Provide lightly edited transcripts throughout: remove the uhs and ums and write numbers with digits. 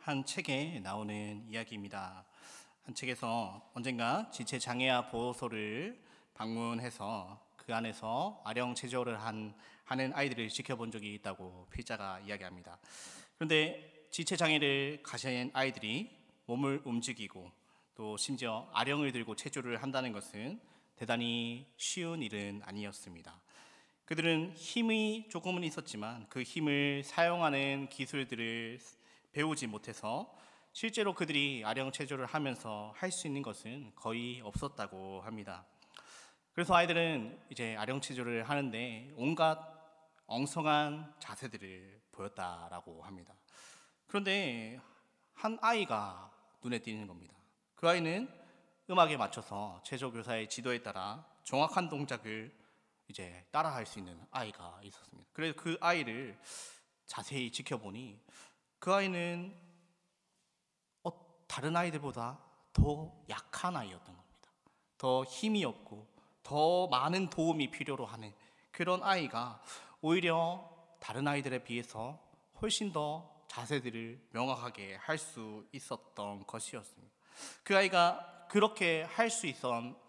한 책에 나오는 이야기입니다. 한 책에서 언젠가 지체장애아 보호소를 방문해서 그 안에서 아령 체조를 하는 아이들을 지켜본 적이 있다고 필자가 이야기합니다. 그런데 지체장애를 가진 아이들이 몸을 움직이고 또 심지어 아령을 들고 체조를 한다는 것은 대단히 쉬운 일은 아니었습니다. 그들은 힘이 조금은 있었지만 그 힘을 사용하는 기술들을 배우지 못해서 실제로 그들이 아령 체조를 하면서 할 수 있는 것은 거의 없었다고 합니다. 그래서 아이들은 이제 아령 체조를 하는데 온갖 엉성한 자세들을 보였다라고 합니다. 그런데 한 아이가 눈에 띄는 겁니다. 그 아이는 음악에 맞춰서 체조 교사의 지도에 따라 정확한 동작을 이제 따라할 수 있는 아이가 있었습니다. 그래서 그 아이를 자세히 지켜보니 그 아이는 다른 아이들보다 더 약한 아이였던 겁니다. 더 힘이 없고 더 많은 도움이 필요로 하는 그런 아이가 오히려 다른 아이들에 비해서 훨씬 더 자세들을 명확하게 할 수 있었던 것이었습니다. 그 아이가 그렇게 할 수 있었던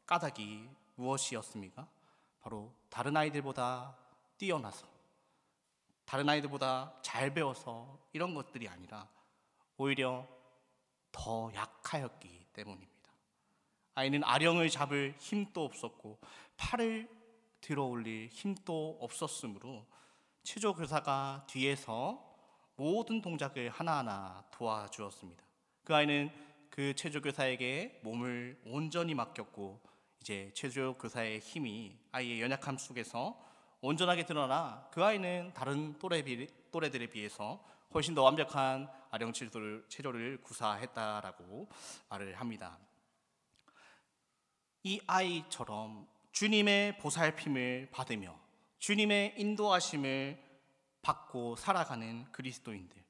까닭이 무엇이었습니까? 바로 다른 아이들보다 뛰어나서, 다른 아이들보다 잘 배워서 이런 것들이 아니라 오히려 더 약하였기 때문입니다. 아이는 아령을 잡을 힘도 없었고 팔을 들어 올릴 힘도 없었으므로 체조 교사가 뒤에서 모든 동작을 하나하나 도와주었습니다. 그 아이는 그 체조 교사에게 몸을 온전히 맡겼고 이제 체조 교사의 힘이 아이의 연약함 속에서 온전하게 드러나 그 아이는 다른 또래들에 비해서 훨씬 더 완벽한 아령 체조를 구사했다라고 말을 합니다. 이 아이처럼 주님의 보살핌을 받으며 주님의 인도하심을 받고 살아가는 그리스도인들,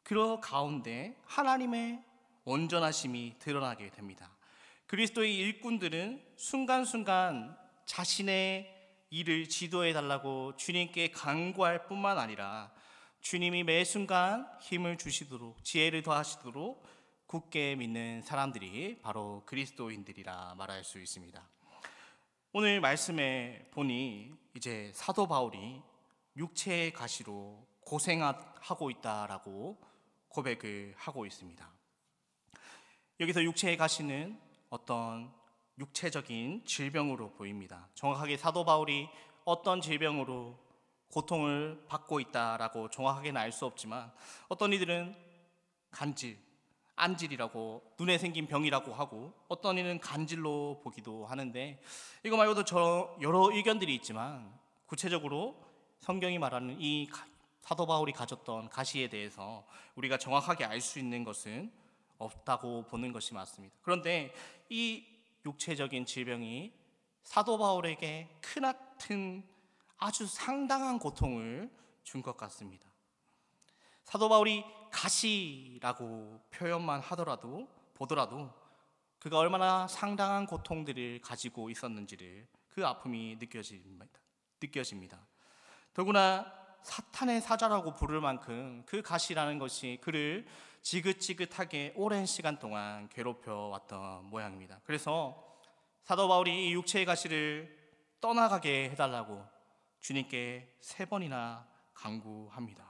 그 가운데 하나님의 온전하심이 드러나게 됩니다. 그리스도의 일꾼들은 순간순간 자신의 일을 지도해달라고 주님께 간구할 뿐만 아니라 주님이 매 순간 힘을 주시도록, 지혜를 더하시도록 굳게 믿는 사람들이 바로 그리스도인들이라 말할 수 있습니다. 오늘 말씀에 보니 이제 사도 바울이 육체의 가시로 고생하고 있다라고 고백을 하고 있습니다. 여기서 육체의 가시는 어떤 육체적인 질병으로 보입니다. 정확하게 사도 바울이 어떤 질병으로 고통을 받고 있다라고 정확하게는 알 수 없지만 어떤 이들은 간질, 안질이라고 눈에 생긴 병이라고 하고 어떤 이는 간질로 보기도 하는데 이거 말고도 여러 의견들이 있지만 구체적으로 성경이 말하는 이 사도 바울이 가졌던 가시에 대해서 우리가 정확하게 알 수 있는 것은 없다고 보는 것이 맞습니다. 그런데 이 육체적인 질병이 사도 바울에게 크나큰 아주 상당한 고통을 준 것 같습니다. 사도 바울이 가시라고 표현만 보더라도 그가 얼마나 상당한 고통들을 가지고 있었는지를 그 아픔이 느껴집니다. 더구나 사탄의 사자라고 부를 만큼 그 가시라는 것이 그를 지긋지긋하게 오랜 시간 동안 괴롭혀 왔던 모양입니다. 그래서 사도 바울이 이 육체의 가시를 떠나가게 해달라고 주님께 3번이나 간구합니다.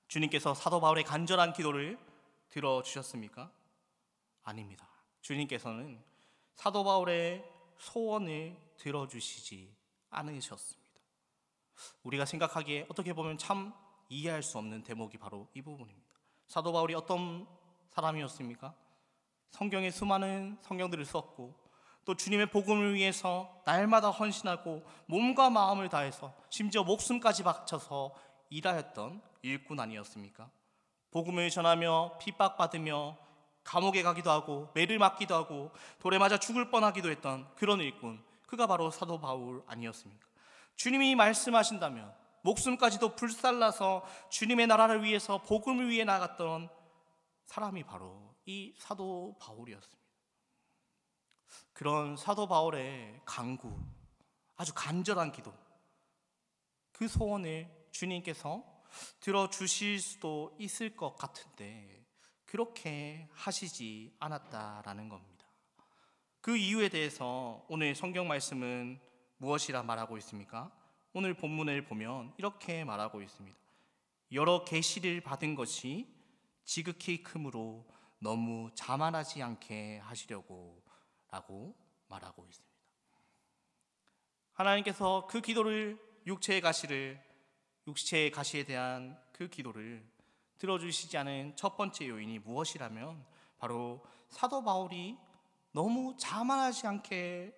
주님께서 사도 바울의 간절한 기도를 들어주셨습니까? 아닙니다. 주님께서는 사도 바울의 소원을 들어주시지 않으셨습니다. 우리가 생각하기에 어떻게 보면 참 이해할 수 없는 대목이 바로 이 부분입니다. 사도 바울이 어떤 사람이었습니까? 성경에 수많은 성경들을 썼고 또 주님의 복음을 위해서 날마다 헌신하고 몸과 마음을 다해서 심지어 목숨까지 바쳐서 일하였던 일꾼 아니었습니까? 복음을 전하며 핍박받으며 감옥에 가기도 하고 매를 맞기도 하고 돌에 맞아 죽을 뻔하기도 했던 그런 일꾼, 그가 바로 사도 바울 아니었습니까? 주님이 말씀하신다면 목숨까지도 불살라서 주님의 나라를 위해서 복음을 위해 나갔던 사람이 바로 이 사도 바울이었습니다. 그런 사도 바울의 간구, 아주 간절한 기도, 그 소원을 주님께서 들어주실 수도 있을 것 같은데 그렇게 하시지 않았다라는 겁니다. 그 이유에 대해서 오늘 성경 말씀은 무엇이라 말하고 있습니까? 오늘 본문을 보면 이렇게 말하고 있습니다. 여러 계시를 받은 것이 지극히 크므로 너무 자만하지 않게 하시려고 라고 말하고 있습니다. 하나님께서 그 기도를 육체의 가시에 대한 그 기도를 들어주시지 않은 첫 번째 요인이 무엇이라면 바로 사도 바울이 너무 자만하지 않게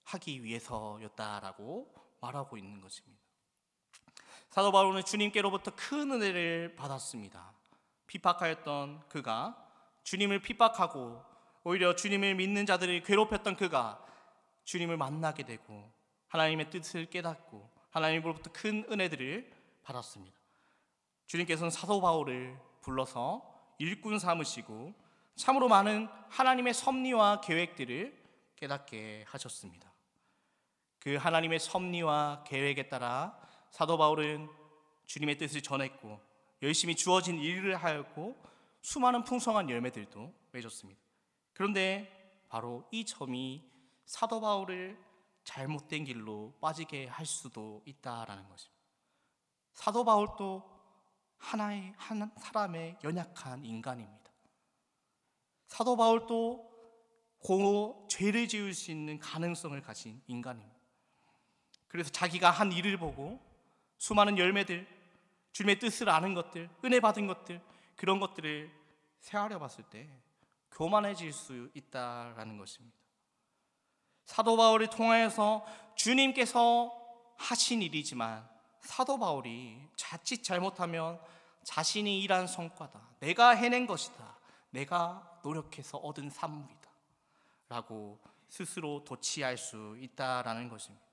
하기 위해서였다라고 말하고 있는 것입니다. 사도 바울은 주님께로부터 큰 은혜를 받았습니다. 핍박하였던 그가 주님을 핍박하고 오히려 주님을 믿는 자들을 괴롭혔던 그가 주님을 만나게 되고 하나님의 뜻을 깨닫고 하나님으로부터 큰 은혜들을 받았습니다. 주님께서는 사도 바울을 불러서 일꾼 삼으시고 참으로 많은 하나님의 섭리와 계획들을 깨닫게 하셨습니다. 그 하나님의 섭리와 계획에 따라 사도 바울은 주님의 뜻을 전했고 열심히 주어진 일을 하였고 수많은 풍성한 열매들도 맺었습니다. 그런데 바로 이 점이 사도 바울을 잘못된 길로 빠지게 할 수도 있다라는 것입니다. 사도 바울도 한 사람의 연약한 인간입니다. 사도 바울도 죄를 지을 수 있는 가능성을 가진 인간입니다. 그래서 자기가 한 일을 보고 수많은 열매들, 주님의 뜻을 아는 것들, 은혜 받은 것들, 그런 것들을 세하려 봤을 때 교만해질 수 있다라는 것입니다. 사도 바울을 통하여서 주님께서 하신 일이지만 사도 바울이 자칫 잘못하면 자신이 일한 성과다, 내가 해낸 것이다, 내가 노력해서 얻은 산물이다 라고 스스로 도취할 수 있다라는 것입니다.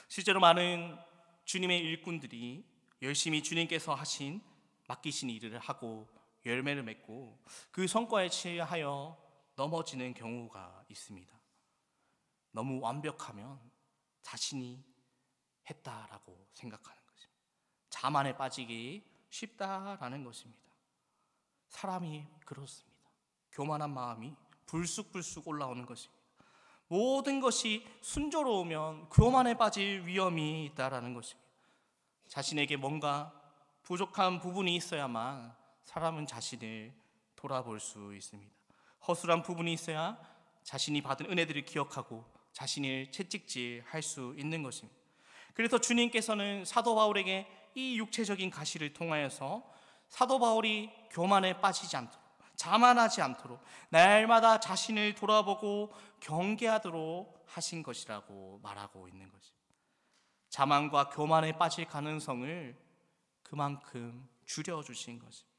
실제로 많은 주님의 일꾼들이 열심히 주님께서 맡기신 일을 하고 열매를 맺고 그 성과에 취하여 넘어지는 경우가 있습니다. 너무 완벽하면 자신이 했다라고 생각하는 것입니다. 자만에 빠지기 쉽다라는 것입니다. 사람이 그렇습니다. 교만한 마음이 불쑥불쑥 올라오는 것입니다. 모든 것이 순조로우면 교만에 빠질 위험이 있다라는 것입니다. 자신에게 뭔가 부족한 부분이 있어야만 사람은 자신을 돌아볼 수 있습니다. 허술한 부분이 있어야 자신이 받은 은혜들을 기억하고 자신을 채찍질할 수 있는 것입니다. 그래서 주님께서는 사도 바울에게 이 육체적인 가시를 통하여서 사도 바울이 교만에 빠지지 않도록, 자만하지 않도록 날마다 자신을 돌아보고 경계하도록 하신 것이라고 말하고 있는 것입니다. 자만과 교만에 빠질 가능성을 그만큼 줄여주신 것입니다.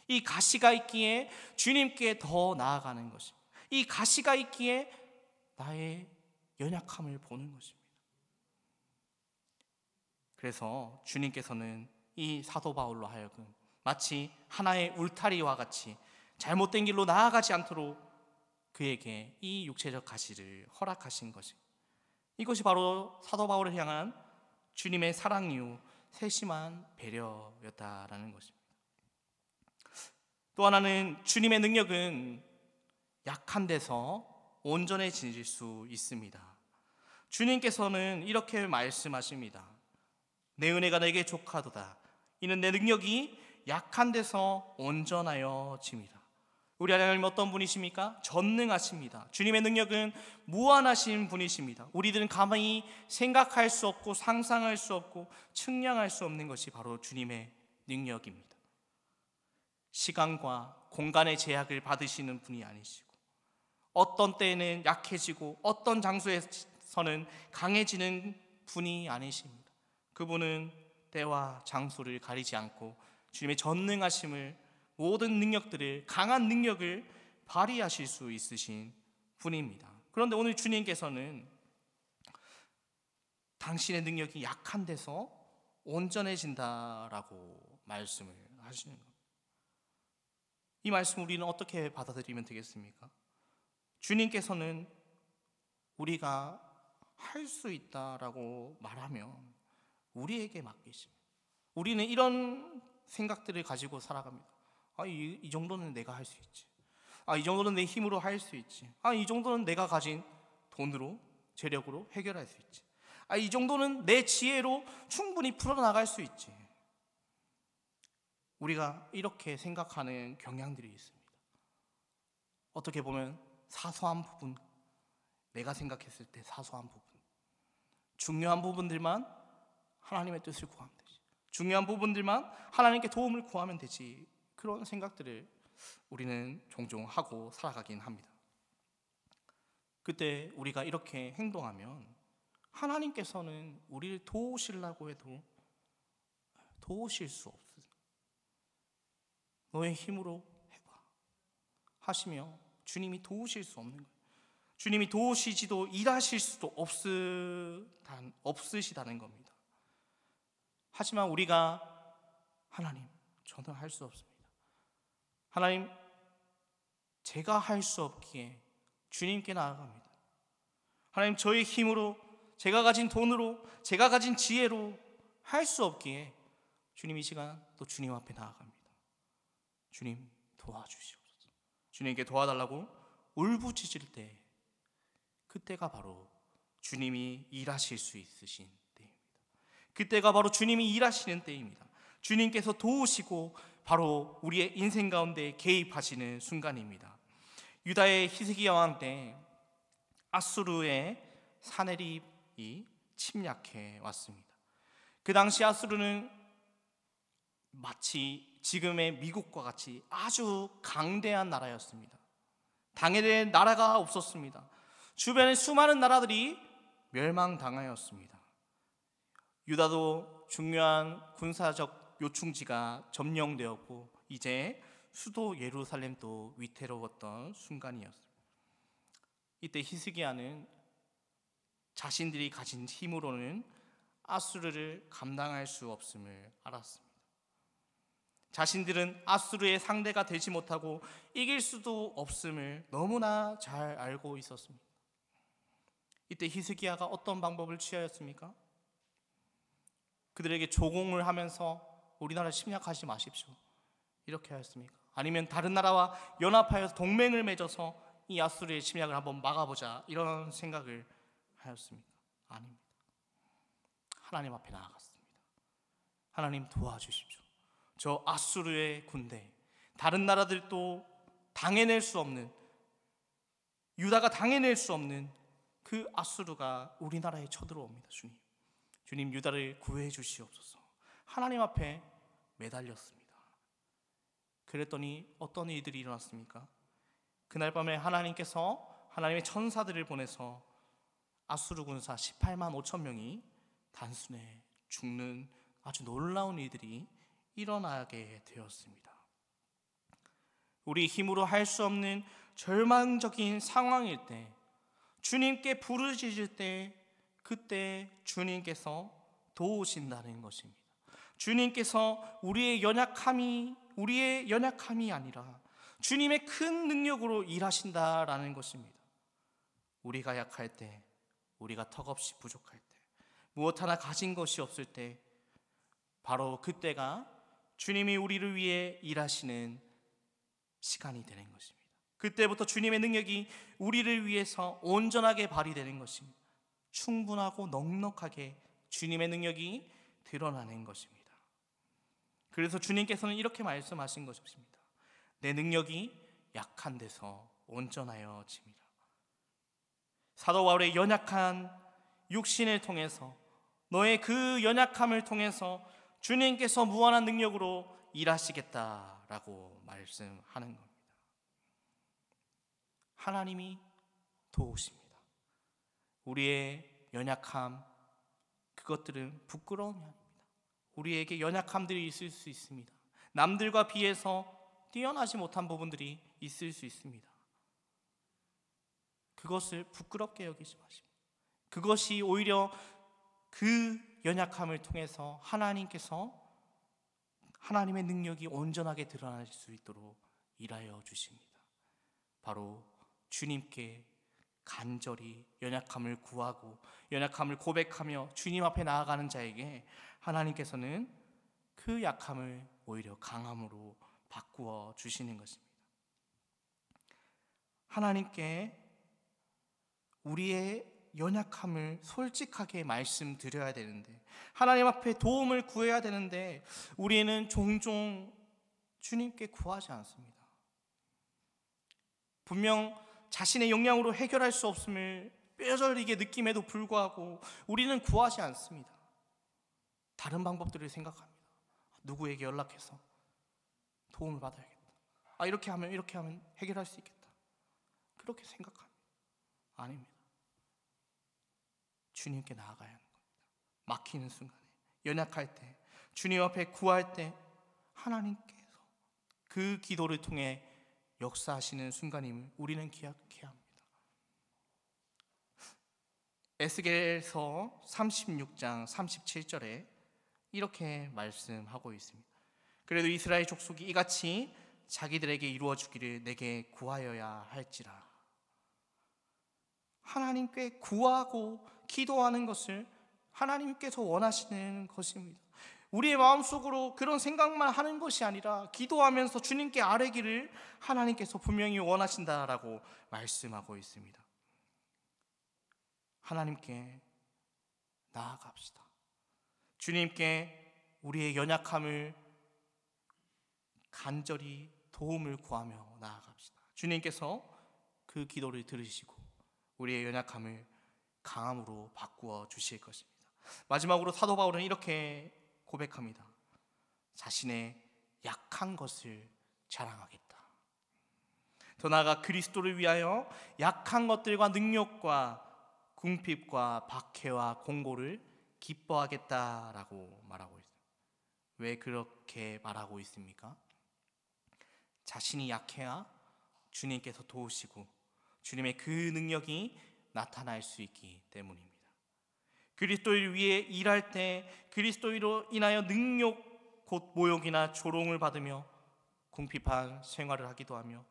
이 가시가 있기에 주님께 더 나아가는 것입니다. 이 가시가 있기에 나의 연약함을 보는 것입니다. 그래서 주님께서는 이 사도 바울로 하여금 마치 하나의 울타리와 같이 잘못된 길로 나아가지 않도록 그에게 이 육체적 가시를 허락하신 것입니다. 이것이 바로 사도 바울을 향한 주님의 사랑 이후 세심한 배려였다라는 것입니다. 또 하나는 주님의 능력은 약한 데서 온전해질 수 있습니다. 주님께서는 이렇게 말씀하십니다. 내 은혜가 내게 족하도다. 이는 내 능력이 약한 데서 온전하여 짐이라. 우리 하나님 어떤 분이십니까? 전능하십니다. 주님의 능력은 무한하신 분이십니다. 우리들은 감히 생각할 수 없고 상상할 수 없고 측량할 수 없는 것이 바로 주님의 능력입니다. 시간과 공간의 제약을 받으시는 분이 아니시고 어떤 때에는 약해지고 어떤 장소에서는 강해지는 분이 아니십니다. 그분은 때와 장소를 가리지 않고 주님의 전능하심을, 모든 능력들을, 강한 능력을 발휘하실 수 있으신 분입니다. 그런데 오늘 주님께서는 당신의 능력이 약한 데서 온전해진다라고 말씀을 하시는 겁니다. 이 말씀 우리는 어떻게 받아들이면 되겠습니까? 주님께서는 우리가 할 수 있다라고 말하면 우리에게 맡기십니다. 우리는 이런 생각들을 가지고 살아갑니다. 이 정도는 내가 할 수 있지. 이 정도는 내 힘으로 할 수 있지. 이 정도는 내가 가진 돈으로, 재력으로 해결할 수 있지. 이 정도는 내 지혜로 충분히 풀어나갈 수 있지. 우리가 이렇게 생각하는 경향들이 있습니다. 어떻게 보면 사소한 부분, 내가 생각했을 때 사소한 부분, 중요한 부분들만 하나님의 뜻을 구하면 되지, 중요한 부분들만 하나님께 도움을 구하면 되지, 그런 생각들을 우리는 종종 하고 살아가긴 합니다. 그때 우리가 이렇게 행동하면 하나님께서는 우리를 도우시려고 해도 도우실 수 없어요. 너의 힘으로 해봐 하시며 주님이 도우실 수 없는 거예요. 주님이 도우시지도 일하실 수도 없으시다는 겁니다. 하지만 우리가 하나님, 저는 할 수 없습니다. 하나님, 제가 할 수 없기에 주님께 나아갑니다. 하나님, 저의 힘으로, 제가 가진 돈으로, 제가 가진 지혜로 할 수 없기에 주님, 이 시간 또 주님 앞에 나아갑니다. 주님, 도와주시옵소서. 주님께 도와달라고 울부짖을 때, 그때가 바로 주님이 일하실 수 있으신 때입니다. 그때가 바로 주님이 일하시는 때입니다. 주님께서 도우시고 바로 우리의 인생 가운데 개입하시는 순간입니다. 유다의 히스기야 왕 때 아수르의 사내립이 침략해 왔습니다. 그 당시 아수르는 마치 지금의 미국과 같이 아주 강대한 나라였습니다. 당해낼 나라가 없었습니다. 주변의 수많은 나라들이 멸망당하였습니다. 유다도 중요한 군사적 요충지가 점령되었고 이제 수도 예루살렘도 위태로웠던 순간이었습니다. 이때 히스기야는 자신들이 가진 힘으로는 아수르를 감당할 수 없음을 알았습니다. 자신들은 아수르의 상대가 되지 못하고 이길 수도 없음을 너무나 잘 알고 있었습니다. 이때 히스기야가 어떤 방법을 취하였습니까? 그들에게 조공을 하면서 우리나라 침략하지 마십시오, 이렇게 하였습니까? 아니면 다른 나라와 연합하여서 동맹을 맺어서 이 아수르의 침략을 한번 막아보자, 이런 생각을 하였습니까? 아닙니다. 하나님 앞에 나아갔습니다. 하나님, 도와주십시오. 저 아수르의 군대, 다른 나라들도 당해낼 수 없는, 유다가 당해낼 수 없는 그 아수르가 우리나라에 쳐들어옵니다. 주님, 유다를 구해 주시옵소서. 하나님 앞에 매달렸습니다. 그랬더니 어떤 일들이 일어났습니까? 그날 밤에 하나님께서 하나님의 천사들을 보내서 아수르 군사 18만 5천 명이 단순에 죽는 아주 놀라운 일들이 일어나게 되었습니다. 우리 힘으로 할 수 없는 절망적인 상황일 때, 주님께 부르짖을 때, 그때 주님께서 도우신다는 것입니다. 주님께서 우리의 연약함이 아니라 주님의 큰 능력으로 일하신다라는 것입니다. 우리가 약할 때, 우리가 턱없이 부족할 때, 무엇 하나 가진 것이 없을 때, 바로 그때가 주님이 우리를 위해 일하시는 시간이 되는 것입니다. 그때부터 주님의 능력이 우리를 위해서 온전하게 발휘되는 것입니다. 충분하고 넉넉하게 주님의 능력이 드러나는 것입니다. 그래서 주님께서는 이렇게 말씀하신 것입니다. 내 능력이 약한 데서 온전하여 짐이라. 사도 바울의 연약한 육신을 통해서, 너의 그 연약함을 통해서 주님께서 무한한 능력으로 일하시겠다라고 말씀하는 겁니다. 하나님이 도우십니다. 우리의 연약함, 그것들은 부끄러움이 아닙니다. 우리에게 연약함들이 있을 수 있습니다. 남들과 비해서 뛰어나지 못한 부분들이 있을 수 있습니다. 그것을 부끄럽게 여기지 마십시오. 그것이 오히려 그 연약함을 통해서 하나님께서 하나님의 능력이 온전하게 드러날 수 있도록 일하여 주십니다. 바로 주님께 간절히 연약함을 구하고 연약함을 고백하며 주님 앞에 나아가는 자에게 하나님께서는 그 약함을 오히려 강함으로 바꾸어 주시는 것입니다. 하나님께 우리의 연약함을 솔직하게 말씀드려야 되는데, 하나님 앞에 도움을 구해야 되는데 우리는 종종 주님께 구하지 않습니다. 분명 자신의 역량으로 해결할 수 없음을 뼈저리게 느낌에도 불구하고 우리는 구하지 않습니다. 다른 방법들을 생각합니다. 누구에게 연락해서 도움을 받아야겠다. 이렇게 하면 해결할 수 있겠다. 그렇게 생각합니다. 아닙니다. 주님께 나아가야 하는 겁니다. 막히는 순간에, 연약할 때, 주님 앞에 구할 때 하나님께서 그 기도를 통해 역사하시는 순간임을 우리는 기억해야 합니다. 에스겔서 36장 37절에 이렇게 말씀하고 있습니다. 그래도 이스라엘 족속이 이같이 자기들에게 이루어 주기를 내게 구하여야 할지라. 하나님께 구하고 기도하는 것을 하나님께서 원하시는 것입니다. 우리의 마음속으로 그런 생각만 하는 것이 아니라 기도하면서 주님께 아뢰기를 하나님께서 분명히 원하신다라고 말씀하고 있습니다. 하나님께 나아갑시다. 주님께 우리의 연약함을 간절히 도움을 구하며 나아갑시다. 주님께서 그 기도를 들으시고 우리의 연약함을 강함으로 바꾸어 주실 것입니다. 마지막으로 사도 바울은 이렇게 고백합니다. 자신의 약한 것을 자랑하겠다. 더 나아가 그리스도를 위하여 약한 것들과 능력과 궁핍과 박해와 공고를 기뻐하겠다라고 말하고 있어요. 왜 그렇게 말하고 있습니까? 자신이 약해야 주님께서 도우시고 주님의 그 능력이 나타날 수 있기 때문입니다. 그리스도를 위해 일할 때 그리스도로 인하여 능욕 곧 모욕이나 조롱을 받으며 궁핍한 생활을 하기도 하며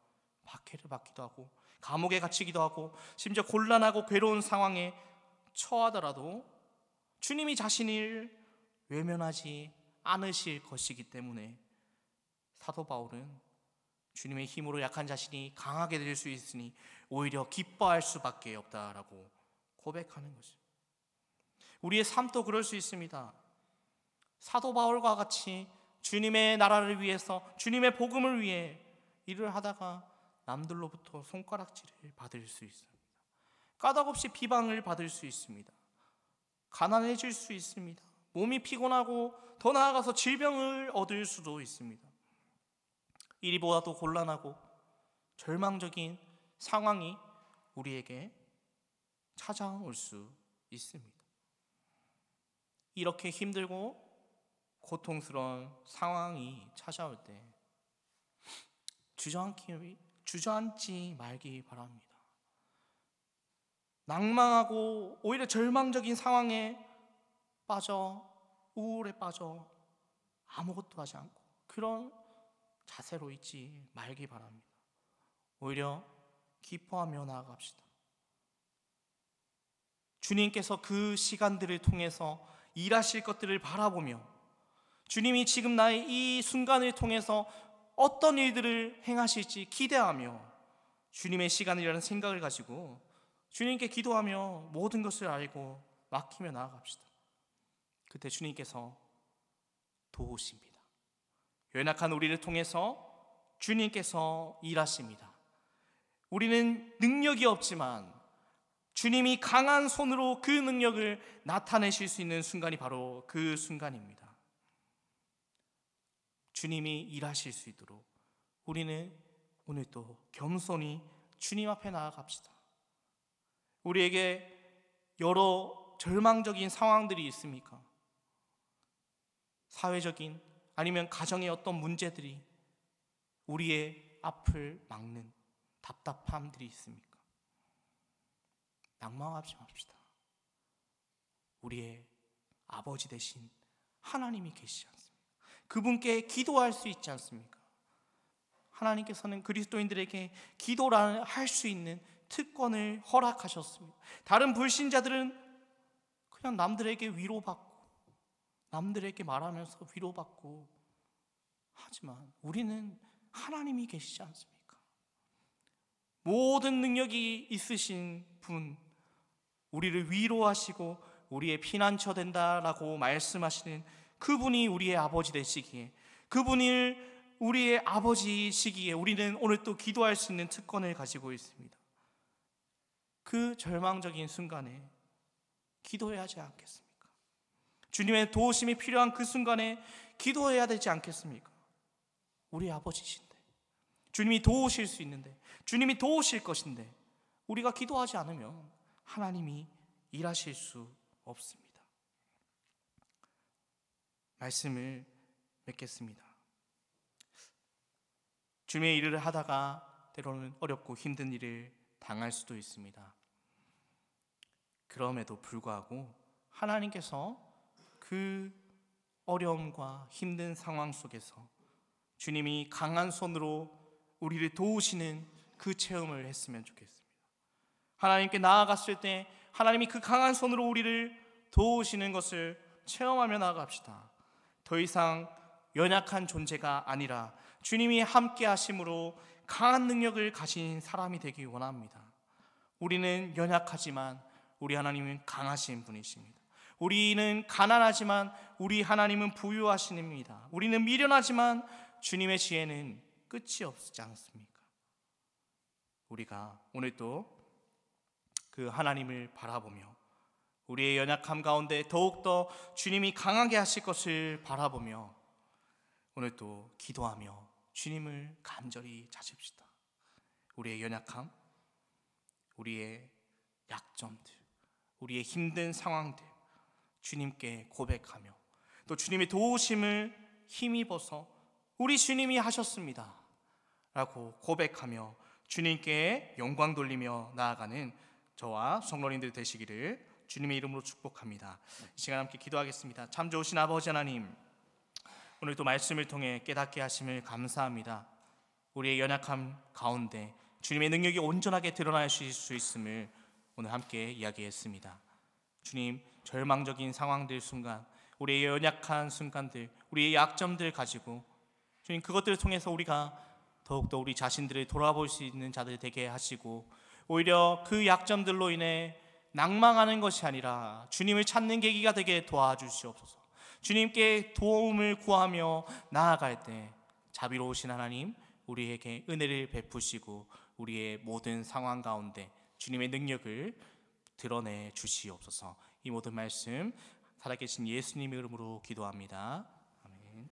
박해를 받기도 하고 감옥에 갇히기도 하고 심지어 곤란하고 괴로운 상황에 처하더라도 주님이 자신을 외면하지 않으실 것이기 때문에 사도 바울은 주님의 힘으로 약한 자신이 강하게 될 수 있으니 오히려 기뻐할 수밖에 없다라고 고백하는 것이죠. 우리의 삶도 그럴 수 있습니다. 사도 바울과 같이 주님의 나라를 위해서 주님의 복음을 위해 일을 하다가 남들로부터 손가락질을 받을 수 있습니다. 까닭없이 비방을 받을 수 있습니다. 가난해질 수 있습니다. 몸이 피곤하고 더 나아가서 질병을 얻을 수도 있습니다. 이리보다도 곤란하고 절망적인 상황이 우리에게 찾아올 수 있습니다. 이렇게 힘들고 고통스러운 상황이 찾아올 때 주저앉지 말기 바랍니다. 낭망하고 오히려 절망적인 상황에 빠져 우울에 빠져 아무것도 하지 않고 그런 자세로 있지 말기 바랍니다. 오히려 기뻐하며 나아갑시다. 주님께서 그 시간들을 통해서 일하실 것들을 바라보며 주님이 지금 나의 이 순간을 통해서 어떤 일들을 행하실지 기대하며 주님의 시간이라는 생각을 가지고 주님께 기도하며 모든 것을 알고 맡기며 나아갑시다. 그때 주님께서 도우십니다. 연약한 우리를 통해서 주님께서 일하십니다. 우리는 능력이 없지만 주님이 강한 손으로 그 능력을 나타내실 수 있는 순간이 바로 그 순간입니다. 주님이 일하실 수 있도록 우리는 오늘 또 겸손히 주님 앞에 나아갑시다. 우리에게 여러 절망적인 상황들이 있습니까? 사회적인 아니면 가정의 어떤 문제들이 우리의 앞을 막는 답답함들이 있습니까? 낭망하지 맙시다. 우리의 아버지 되신 하나님이 계시지 않습니까? 그분께 기도할 수 있지 않습니까? 하나님께서는 그리스도인들에게 기도를 할 수 있는 특권을 허락하셨습니다. 다른 불신자들은 그냥 남들에게 위로받고 남들에게 말하면서 위로받고 하지만 우리는 하나님이 계시지 않습니까? 모든 능력이 있으신 분, 우리를 위로하시고 우리의 피난처 된다라고 말씀하시는 그분이 우리의 아버지 되시기에, 그분을 우리의 아버지시기에 우리는 오늘 또 기도할 수 있는 특권을 가지고 있습니다. 그 절망적인 순간에 기도해야 하지 않겠습니까? 주님의 도우심이 필요한 그 순간에 기도해야 되지 않겠습니까? 우리 아버지신데, 주님이 도우실 수 있는데, 주님이 도우실 것인데 우리가 기도하지 않으면 하나님이 일하실 수 없습니다. 말씀을 맺겠습니다. 주님의 일을 하다가 때로는 어렵고 힘든 일을 당할 수도 있습니다. 그럼에도 불구하고 하나님께서 그 어려움과 힘든 상황 속에서 주님이 강한 손으로 우리를 도우시는 그 체험을 했으면 좋겠습니다. 하나님께 나아갔을 때 하나님이 그 강한 손으로 우리를 도우시는 것을 체험하며 나아갑시다. 더 이상 연약한 존재가 아니라 주님이 함께 하심으로 강한 능력을 가진 사람이 되기 원합니다. 우리는 연약하지만 우리 하나님은 강하신 분이십니다. 우리는 가난하지만 우리 하나님은 부유하십니다. 우리는 미련하지만 주님의 지혜는 끝이 없지 않습니까? 우리가 오늘 또 그 하나님을 바라보며 우리의 연약함 가운데 더욱더 주님이 강하게 하실 것을 바라보며 오늘 또 기도하며 주님을 간절히 찾읍시다. 우리의 연약함, 우리의 약점들, 우리의 힘든 상황들 주님께 고백하며 또 주님의 도우심을 힘입어서 우리 주님이 하셨습니다 라고 고백하며 주님께 영광 돌리며 나아가는 저와 성도님들 되시기를 주님의 이름으로 축복합니다. 이 시간 함께 기도하겠습니다. 참 좋으신 아버지 하나님, 오늘 또 말씀을 통해 깨닫게 하심을 감사합니다. 우리의 연약함 가운데 주님의 능력이 온전하게 드러나실 수 있음을 오늘 함께 이야기했습니다. 주님, 절망적인 상황들 순간, 우리의 연약한 순간들, 우리의 약점들 가지고 주님, 그것들을 통해서 우리가 더욱더 우리 자신들을 돌아볼 수 있는 자들 되게 하시고, 오히려 그 약점들로 인해 낭망하는 것이 아니라 주님을 찾는 계기가 되게 도와주시옵소서. 주님께 도움을 구하며 나아갈 때 자비로우신 하나님, 우리에게 은혜를 베푸시고 우리의 모든 상황 가운데 주님의 능력을 드러내 주시옵소서. 이 모든 말씀 살아계신 예수님의 이름으로 기도합니다.